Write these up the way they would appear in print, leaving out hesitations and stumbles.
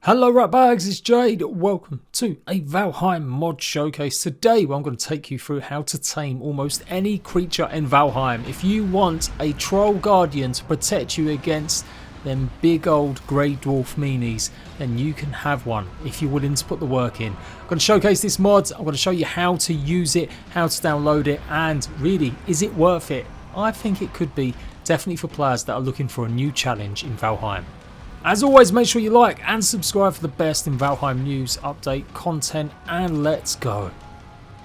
Hello ratbags, it's Jade. Welcome to a Valheim mod showcase. Today I'm going to take you through how to tame almost any creature in Valheim. If you want a troll guardian to protect you against them big old grey dwarf meanies, then you can have one if you're willing to put the work in. I'm going to showcase this mod, I'm going to show you how to use it, how to download it, and really, is it worth it? I think it could be, definitely for players that are looking for a new challenge in Valheim. As always, make sure you like and subscribe for the best in Valheim news, update, content, and let's go.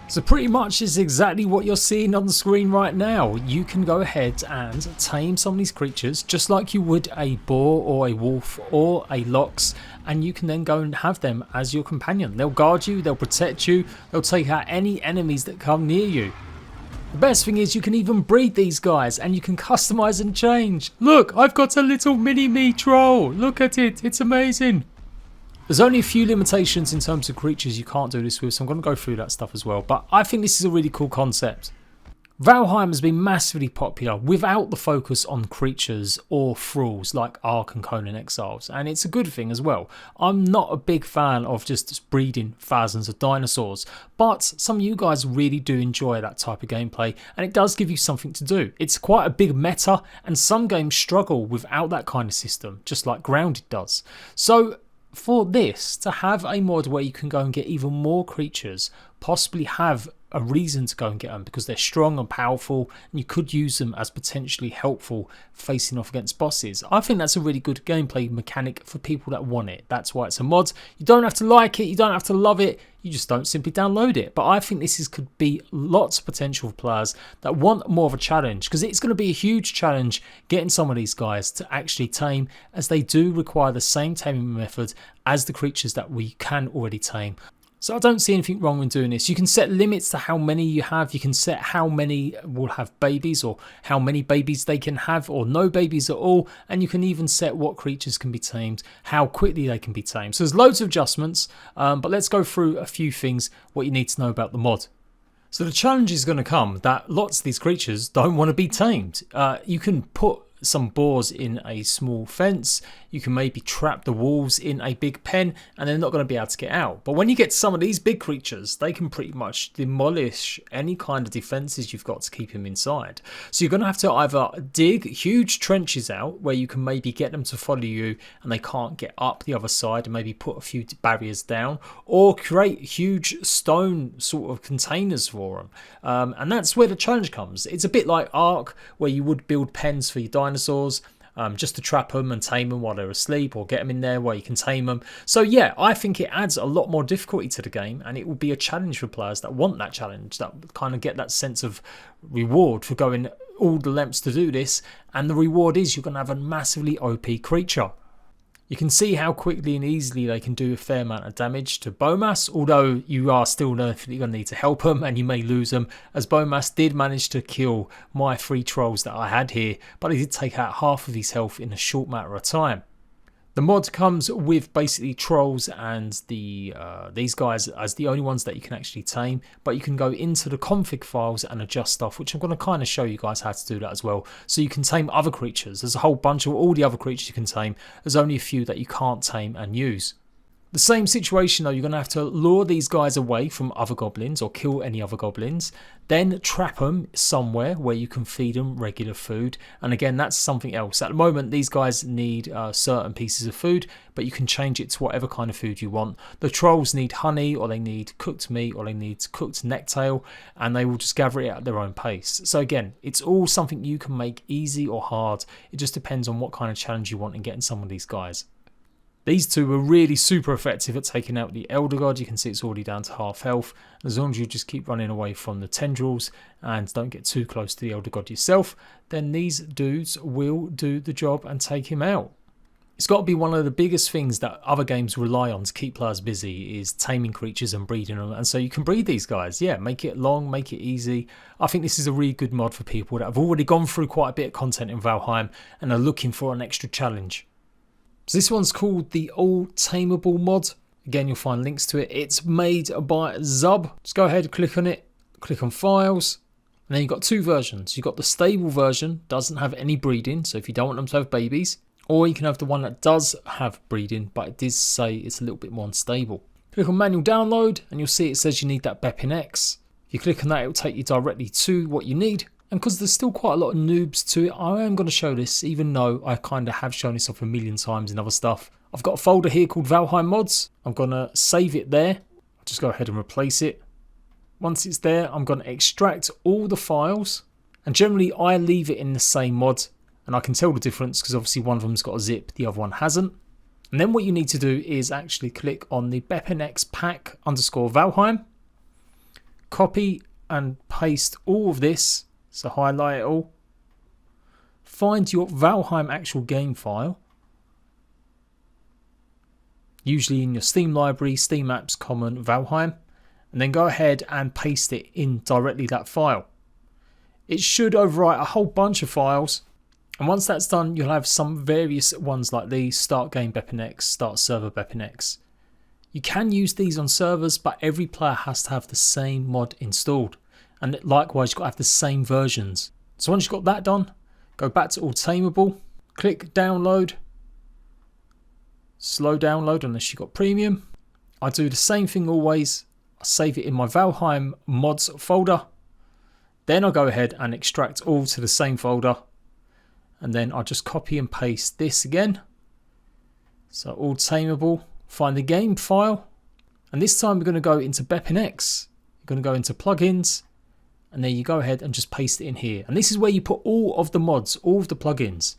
So pretty much is exactly what you're seeing on the screen right now. You can go ahead and tame some of these creatures just like you would a boar or a wolf or a lox, and you can then go and have them as your companion. They'll guard you, they'll protect you, they'll take out any enemies that come near you. The best thing is you can even breed these guys and you can customize and change. Look, I've got a little mini me troll. Look at it, it's amazing. There's only a few limitations in terms of creatures you can't do this with, so I'm going to go through that stuff as well. But I think this is a really cool concept. Valheim has been massively popular without the focus on creatures or thralls like Ark and Conan Exiles, and it's a good thing as well. I'm not a big fan of just breeding thousands of dinosaurs, but some of you guys really do enjoy that type of gameplay, and it does give you something to do. It's quite a big meta, and some games struggle without that kind of system, just like Grounded does. So for this, to have a mod where you can go and get even more creatures, possibly have a reason to go and get them because they're strong and powerful, and you could use them as potentially helpful facing off against bosses. I think that's a really good gameplay mechanic for people that want it. That's why it's a mod. You don't have to like it, you don't have to love it, you just don't simply download it. But I think this could be lots of potential for players that want more of a challenge, because it's going to be a huge challenge getting some of these guys to actually tame, as they do require the same taming method as the creatures that we can already tame. So I don't see anything wrong with doing this. You can set limits to how many you have. You can set how many will have babies, or how many babies they can have, or no babies at all. And you can even set what creatures can be tamed, how quickly they can be tamed. So there's loads of adjustments, but let's go through a few things, what you need to know about the mod. So the challenge is going to come that lots of these creatures don't want to be tamed. You can put some boars in a small fence, you can maybe trap the wolves in a big pen, and they're not going to be able to get out. But when you get some of these big creatures, they can pretty much demolish any kind of defenses you've got to keep them inside. So you're going to have to either dig huge trenches out where you can maybe get them to follow you and they can't get up the other side, and maybe put a few barriers down, or create huge stone sort of containers for them. And that's where the challenge comes. It's a bit like Ark, where you would build pens for your dinosaurs, just to trap them and tame them while they're asleep, or get them in there where you can tame them. So yeah, I think it adds a lot more difficulty to the game, and it will be a challenge for players that want that challenge, that kind of get that sense of reward for going all the lengths to do this. And the reward is you're going to have a massively OP creature. You can see how quickly and easily they can do a fair amount of damage to Bowmass, although you are still definitely going to need to help them, and you may lose them, as Bowmass did manage to kill my 3 trolls that I had here, but he did take out half of his health in a short matter of time. The mod comes with basically trolls and these guys as the only ones that you can actually tame, but you can go into the config files and adjust stuff, which I'm going to kind of show you guys how to do that as well. So you can tame other creatures. There's a whole bunch of all the other creatures you can tame. There's only a few that you can't tame and use. The same situation though, you're going to have to lure these guys away from other goblins, or kill any other goblins, then trap them somewhere where you can feed them regular food. And again, that's something else. At the moment, these guys need certain pieces of food, but you can change it to whatever kind of food you want. The trolls need honey, or they need cooked meat, or they need cooked necktail, and they will just gather it at their own pace. So again, it's all something you can make easy or hard. It just depends on what kind of challenge you want in getting some of these guys. These two were really super effective at taking out the Elder God. You can see it's already down to half health. As long as you just keep running away from the tendrils and don't get too close to the Elder God yourself, then these dudes will do the job and take him out. It's got to be one of the biggest things that other games rely on to keep players busy, is taming creatures and breeding them. And so you can breed these guys. Yeah, make it long, make it easy. I think this is a really good mod for people that have already gone through quite a bit of content in Valheim and are looking for an extra challenge. So this one's called the All Tameable mod. Again, you'll find links to it. It's made by Zub. Just go ahead, click on it, click on files, and then you've got 2 versions. You've got the stable version, doesn't have any breeding, so if you don't want them to have babies, Or you can have the one that does have breeding, but it does say it's a little bit more unstable. Click on manual download and you'll see it says you need that Beppin X. If you click on that, it will take you directly to what you need. And because there's still quite a lot of noobs to it, I am going to show this, even though I kind of have shown this off a million times in other stuff. I've got a folder here called Valheim Mods. I'm going to save it there. I'll just go ahead and replace it. Once it's there, I'm going to extract all the files. And generally, I leave it in the same mod. And I can tell the difference because obviously one of them's got a zip, the other one hasn't. And then what you need to do is actually click on the Beppin X pack _ Valheim. Copy and paste all of this. So highlight it all. Find your Valheim actual game file. Usually in your Steam library, Steam apps, common, Valheim. And then go ahead and paste it in directly that file. It should overwrite a whole bunch of files. And once that's done, you'll have some various ones like these. Start game Beppin X, start server Beppin X. You can use these on servers, but every player has to have the same mod installed. And likewise, you've got to have the same versions. So once you've got that done, go back to all tameable, click download, slow download unless you've got premium. I do the same thing always. I save it in my Valheim mods folder. Then I go ahead and extract all to the same folder. And then I just copy and paste this again. So all tameable, find the game file. And this time we're going to go into Beppin X. You're going to go into plugins. And then you go ahead and just paste it in here. And this is where you put all of the mods, all of the plugins.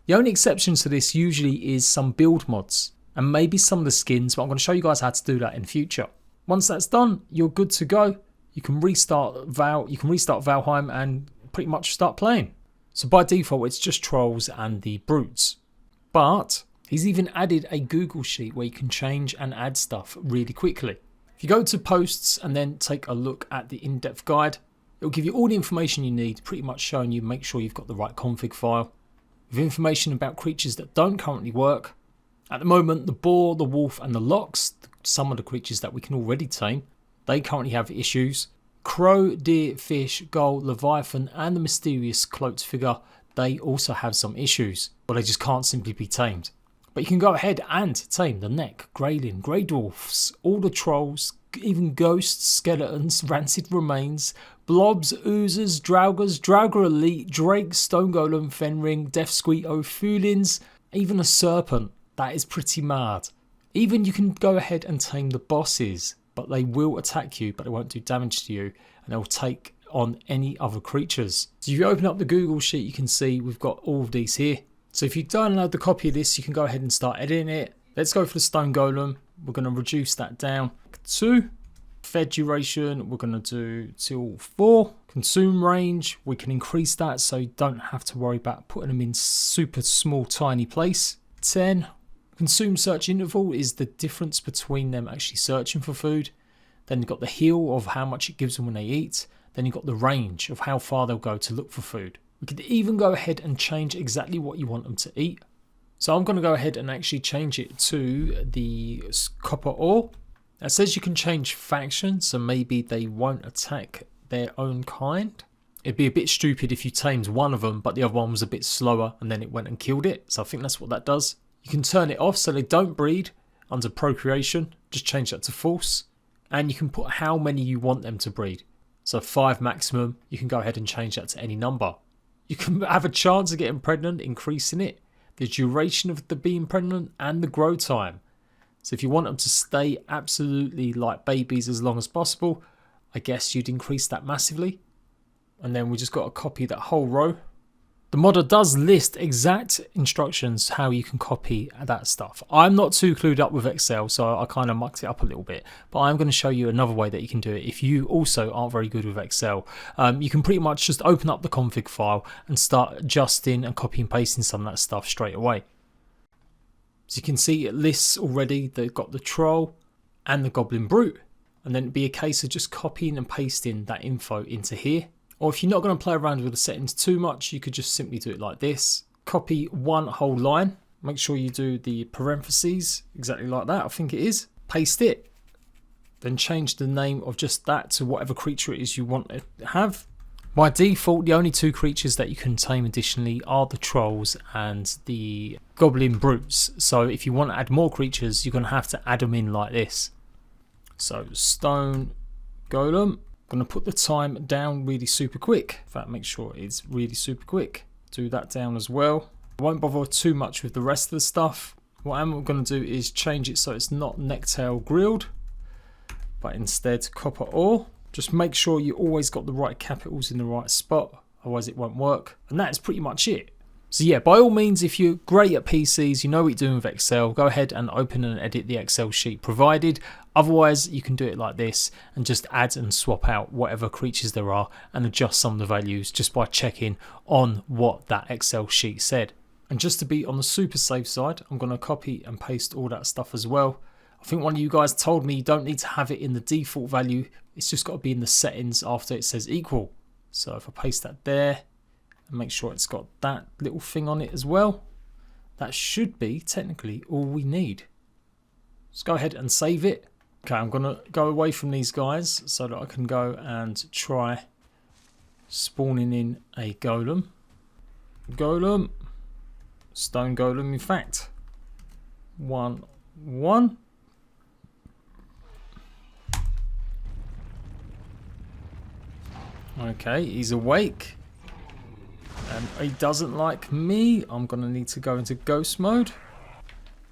The only exceptions to this usually is some build mods and maybe some of the skins, but I'm going to show you guys how to do that in future. Once that's done, you're good to go. You can restart Valheim and pretty much start playing. So by default, it's just Trolls and the Brutes. But he's even added a Google sheet where you can change and add stuff really quickly. If you go to posts and then take a look at the in-depth guide, it'll give you all the information you need, pretty much showing you make sure you've got the right config file. With information about creatures that don't currently work. At the moment, the boar, the wolf and the lox, some of the creatures that we can already tame, they currently have issues. Crow, deer, fish, gull, leviathan and the mysterious cloaked figure, they also have some issues, but they just can't simply be tamed. But you can go ahead and tame the neck, greylin, grey dwarfs, all the trolls, even ghosts, skeletons, rancid remains, blobs, oozers, draugrs, draugr elite, drake, stone golem, fenring, death squeako, foulins, even a serpent. That is pretty mad. Even you can go ahead and tame the bosses, but they will attack you, but they won't do damage to you, and they'll take on any other creatures. So if you open up the Google sheet, you can see we've got all of these here. So if you download the copy of this, you can go ahead and start editing it. Let's go for the stone golem. We're going to reduce that down to fed duration. We're going to do till 4. Consume range, we can increase that so you don't have to worry about putting them in super small tiny place. 10. Consume search interval is the difference between them actually searching for food. Then you've got the heal of how much it gives them when they eat. Then you've got the range of how far they'll go to look for food. We could even go ahead and change exactly what you want them to eat. So I'm going to go ahead and actually change it to the copper ore. It says you can change faction, so maybe they won't attack their own kind. It'd be a bit stupid if you tamed one of them, but the other one was a bit slower and then it went and killed it. So I think that's what that does. You can turn it off so they don't breed under procreation. Just change that to false. And you can put how many you want them to breed. So 5 maximum, you can go ahead and change that to any number. You can have a chance of getting pregnant, increasing it. The duration of the being pregnant and the grow time. So if you want them to stay absolutely like babies as long as possible, I guess you'd increase that massively. And then we just got to copy that whole row. The modder does list exact instructions how you can copy that stuff. I'm not too clued up with Excel, so I kind of mucked it up a little bit. But I'm going to show you another way that you can do it if you also aren't very good with Excel. You can pretty much just open up the config file and start adjusting and copy and pasting some of that stuff straight away. So you can see it lists already. They've got the troll and the goblin brute. And then it'd be a case of just copying and pasting that info into here. Or if you're not going to play around with the settings too much, you could just simply do it like this. Copy one whole line. Make sure you do the parentheses exactly like that, I think it is. Paste it. Then change the name of just that to whatever creature it is you want to have. By default, the only two creatures that you can tame additionally are the trolls and the goblin brutes. So if you want to add more creatures, you're going to have to add them in like this. So stone golem. I'm going to put the time down really super quick. In fact, make sure it's really super quick. Do that down as well. I won't bother too much with the rest of the stuff. What I'm going to do is change it so it's not necktail grilled, but instead copper ore. Just make sure you always got the right capitals in the right spot, otherwise it won't work. And that's pretty much it. So yeah, by all means, if you're great at PCs, you know what you're doing with Excel, go ahead and open and edit the Excel sheet provided. Otherwise, you can do it like this and just add and swap out whatever creatures there are and adjust some of the values just by checking on what that Excel sheet said. And just to be on the super safe side, I'm going to copy and paste all that stuff as well. I think one of you guys told me you don't need to have it in the default value. It's just got to be in the settings after it says equal. So if I paste that there and make sure it's got that little thing on it as well, that should be technically all we need. Let's go ahead and save it. Okay, I'm going to go away from these guys so that I can go and try spawning in a golem. Golem. Stone golem, in fact. 1, 1. Okay, he's awake. And he doesn't like me. I'm going to need to go into ghost mode.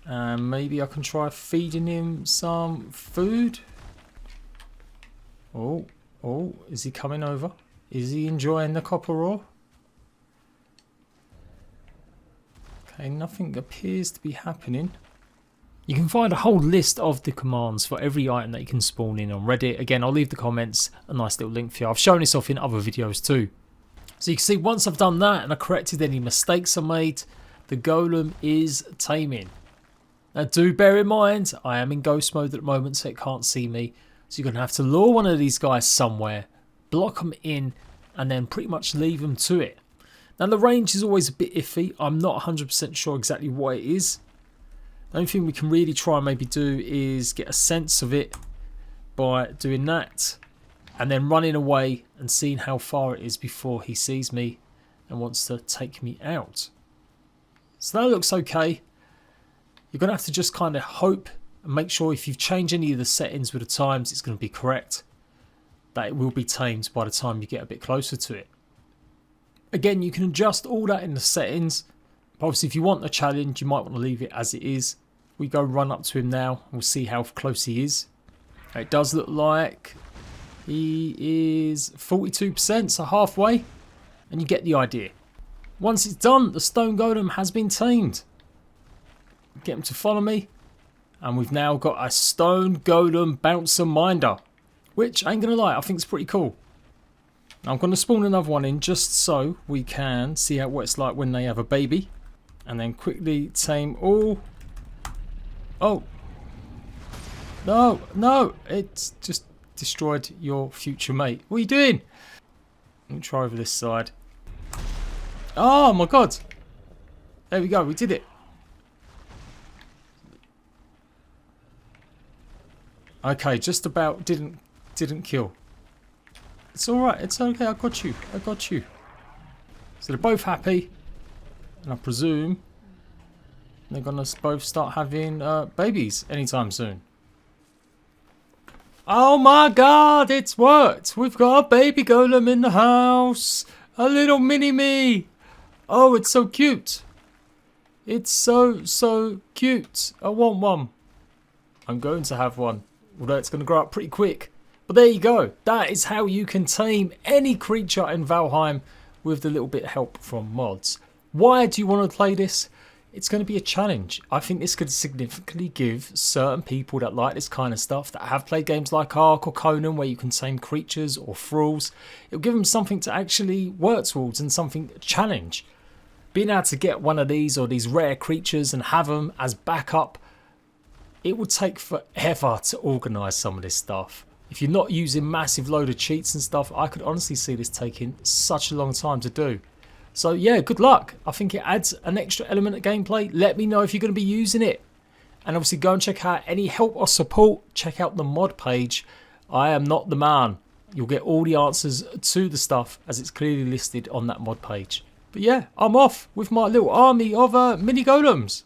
And maybe I can try feeding him some food. Oh, is he coming over? Is he enjoying the copper ore? Okay, nothing appears to be happening. You can find a whole list of the commands for every item that you can spawn in on Reddit. Again, I'll leave the comments a nice little link for you. I've shown this off in other videos too. So you can see once I've done that and I corrected any mistakes I made, the golem is taming. Now do bear in mind, I am in ghost mode at the moment so it can't see me. So you're going to have to lure one of these guys somewhere, block them in, and then pretty much leave them to it. Now the range is always a bit iffy. I'm not 100% sure exactly what it is. The only thing we can really try and maybe do is get a sense of it by doing that. And then running away and seeing how far it is before he sees me and wants to take me out. So that looks okay. You're going to have to just kind of hope and make sure if you've changed any of the settings with the times, it's going to be correct. That it will be tamed by the time you get a bit closer to it. Again, you can adjust all that in the settings. But obviously, if you want a challenge, you might want to leave it as it is. We go run up to him now. We'll see how close he is. It does look like he is 42%, so halfway. And you get the idea. Once it's done, the stone golem has been tamed. Get him to follow me. And we've now got a stone golem bouncer minder. Which, I ain't going to lie, I think it's pretty cool. I'm going to spawn another one in just so we can see what it's like when they have a baby. And then quickly tame all. Oh. No. It's just destroyed your future mate. What are you doing? Let me try over this side. Oh my god. There we go. We did it. Okay, just about didn't kill. It's alright. It's okay. I got you. So they're both happy. And I presume they're going to both start having babies anytime soon. Oh my god, it's worked. We've got a baby golem in the house. A little mini-me. Oh, it's so cute. It's so cute. I want one. I'm going to have one. Although it's going to grow up pretty quick. But there you go. That is how you can tame any creature in Valheim with the little bit of help from mods. Why do you want to play this? It's going to be a challenge. I think this could significantly give certain people that like this kind of stuff, that have played games like Ark or Conan where you can tame creatures or thralls, it'll give them something to actually work towards and something to challenge. Being able to get one of these or these rare creatures and have them as backup, it would take forever to organise some of this stuff. If you're not using massive load of cheats and stuff, I could honestly see this taking such a long time to do. So yeah, good luck. I think it adds an extra element of gameplay. Let me know if you're going to be using it. And obviously go and check out any help or support. Check out the mod page. I am not the man. you'll get all the answers to the stuff as it's clearly listed on that mod page. But yeah, I'm off with my little army of mini golems.